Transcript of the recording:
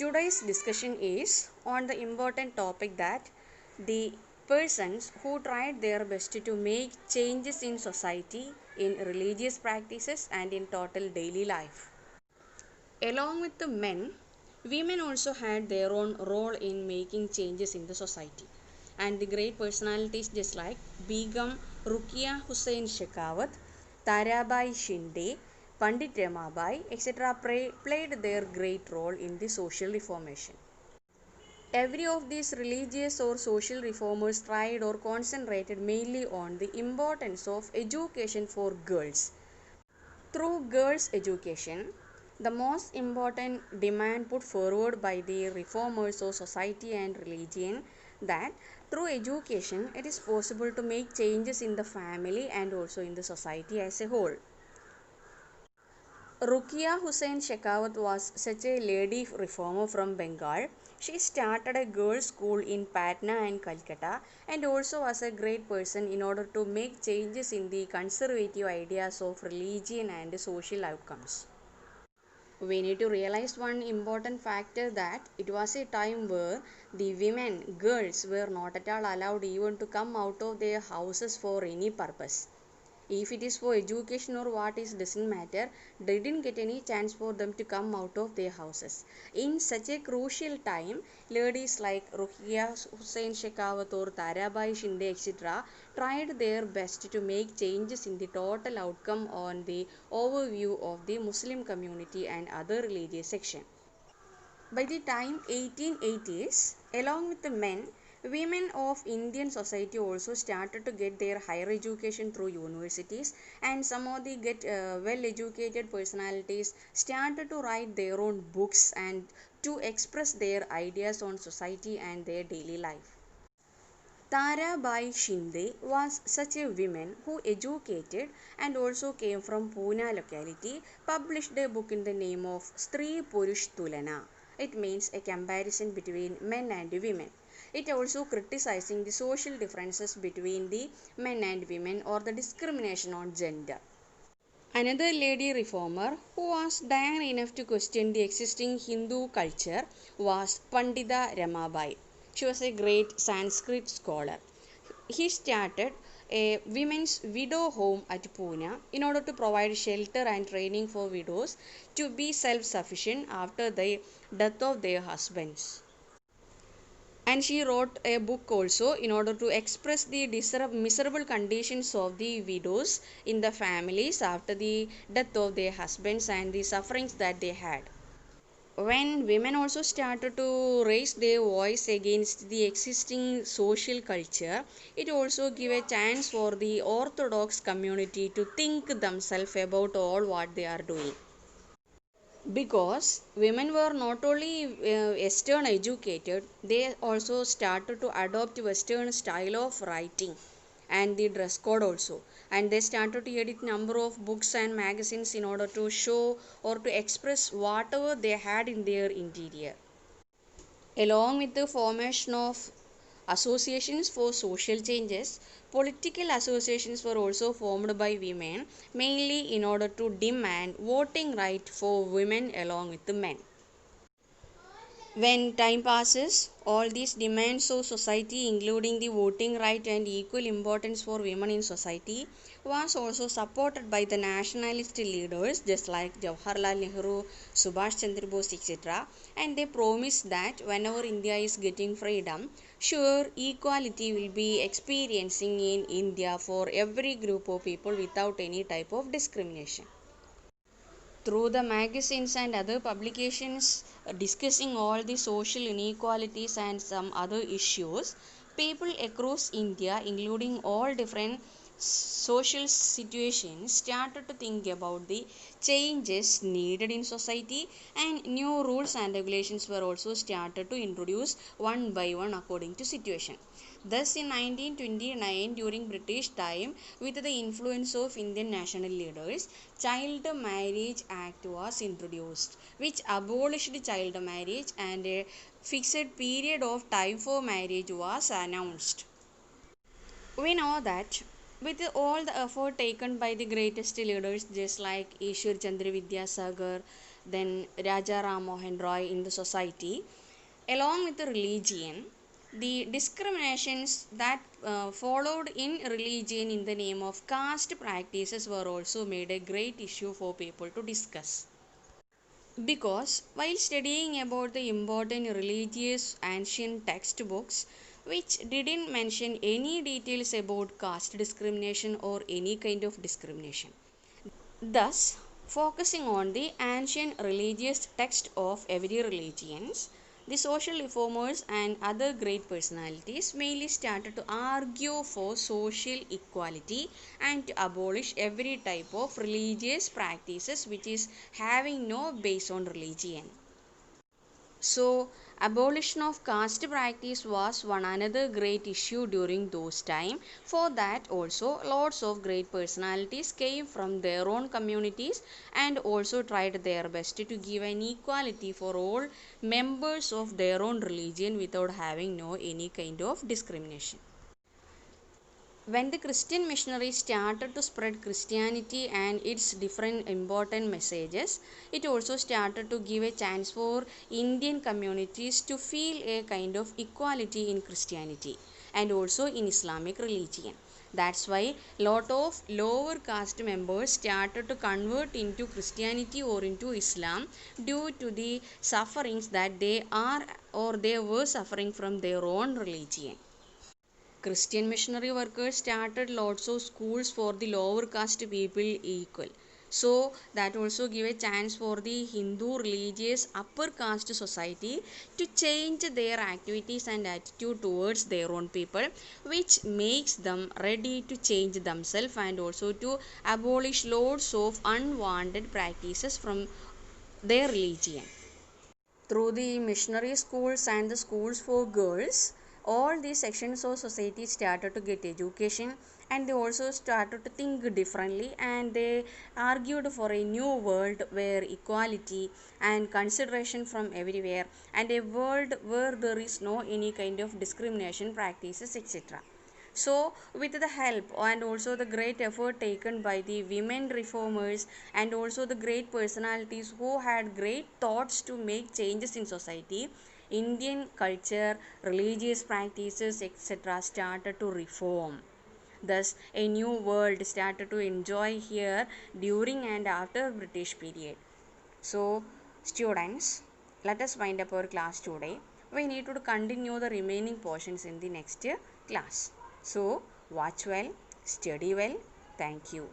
Today's discussion is on the important topic that the persons who tried their best to make changes in society, in religious practices, and in total daily life. Along with the men, women also had their own role in making changes in the society. And the great personalities just like Begum Rukia Hussain Shekhawat, Tarabai Shinde, Pandit Ramabai, etc. played their great role in the social reformation. Every of these religious or social reformers tried or concentrated mainly on the importance of education for girls. Through girls' education, the most important demand put forward by the reformers of society and religion that through education it is possible to make changes in the family and also in the society as a whole. Rukia Hussain Shekhawat was such a lady reformer from Bengal. She started a girls' school in Patna and Calcutta and also was a great person in order to make changes in the conservative ideas of religion and social outcomes. We need to realize one important factor that it was a time where the women, girls were not at all allowed even to come out of their houses for any purpose. If it is for education or what is doesn't matter, they didn't get any chance for them to come out of their houses. In such a crucial time, ladies like Rukia Hussain Shekhawat or Tarabai Shinde etc. tried their best to make changes in the total outcome on the overview of the Muslim community and other religious section. By the time 1880s, along with the men, women of Indian society also started to get their higher education through universities, and some of the well educated personalities started to write their own books and to express their ideas on society and their daily life. Tarabai Shinde was such a woman who educated and also came from Pune locality, published a book in the name of Stree Purush Tulana. It means a comparison between men and women. It also criticizing the social differences between the men and women or the discrimination on gender. Another lady reformer who was daring enough to question the existing Hindu culture was Pandita Ramabai. She was a great Sanskrit scholar. He started a women's widow home at Pune in order to provide shelter and training for widows to be self sufficient after the death of their husbands. And she wrote a book also in order to express the miserable conditions of the widows in the families after the death of their husbands and the sufferings that they had. When women also started to raise their voice against the existing social culture, it also gave a chance for the orthodox community to think themselves about all what they are doing. Because women were not only western educated, they also started to adopt western style of writing and the dress code also, and they started to edit number of books and magazines in order to show or to express whatever they had in their interior. Along with the formation of associations for social changes, political associations were also formed by women, mainly in order to demand voting right for women along with the men. When time passes, all these demands of society, including the voting right and equal importance for women in society, was also supported by the nationalist leaders just like Jawaharlal Nehru, Subhash Chandra Bose, etc. And they promised that whenever India is getting freedom, sure equality will be experiencing in India for every group of people without any type of discrimination. Through the magazines and other publications discussing all the social inequalities and some other issues, people across India, including all different social situations, started to think about the changes needed in society, and new rules and regulations were also started to introduce one by one according to situation. Thus, in 1929, during British time, with the influence of Indian national leaders, Child Marriage Act was introduced, which abolished child marriage and a fixed period of time for marriage was announced. We know that with all the effort taken by the greatest leaders just like Ishwar Chandra Vidyasagar, then Raja Ram Mohan Roy in the society. Along with the religion, the discriminations that followed in religion in the name of caste practices were also made a great issue for people to discuss. Because while studying about the important religious ancient textbooks, which didn't mention any details about caste discrimination or any kind of discrimination. Thus, focusing on the ancient religious text of every religions, the social reformers and other great personalities mainly started to argue for social equality and to abolish every type of religious practices which is having no base on religion. So, abolition of caste practice was one another great issue during those time. For that also, lots of great personalities came from their own communities and also tried their best to give an equality for all members of their own religion without having no any kind of discrimination. When the Christian missionaries started to spread Christianity and its different important messages, it also started to give a chance for Indian communities to feel a kind of equality in Christianity and also in Islamic religion. That's why lot of lower caste members started to convert into Christianity or into Islam due to the sufferings that they are or they were suffering from their own religion. Christian missionary workers started lots of schools for the lower caste people equal. So that also give a chance for the Hindu religious upper caste society to change their activities and attitude towards their own people, which makes them ready to change themselves and also to abolish loads of unwanted practices from their religion. Through the missionary schools and the schools for girls, all these sections of society started to get education and they also started to think differently and they argued for a new world where equality and consideration from everywhere and a world where there is no any kind of discrimination practices, etc. So, with the help and also the great effort taken by the women reformers and also the great personalities who had great thoughts to make changes in society, Indian culture, religious practices, etc., started to reform. Thus, a new world started to enjoy here during and after British period. So, students, let us wind up our class today. We need to continue the remaining portions in the next class. So, watch well, study well. Thank you.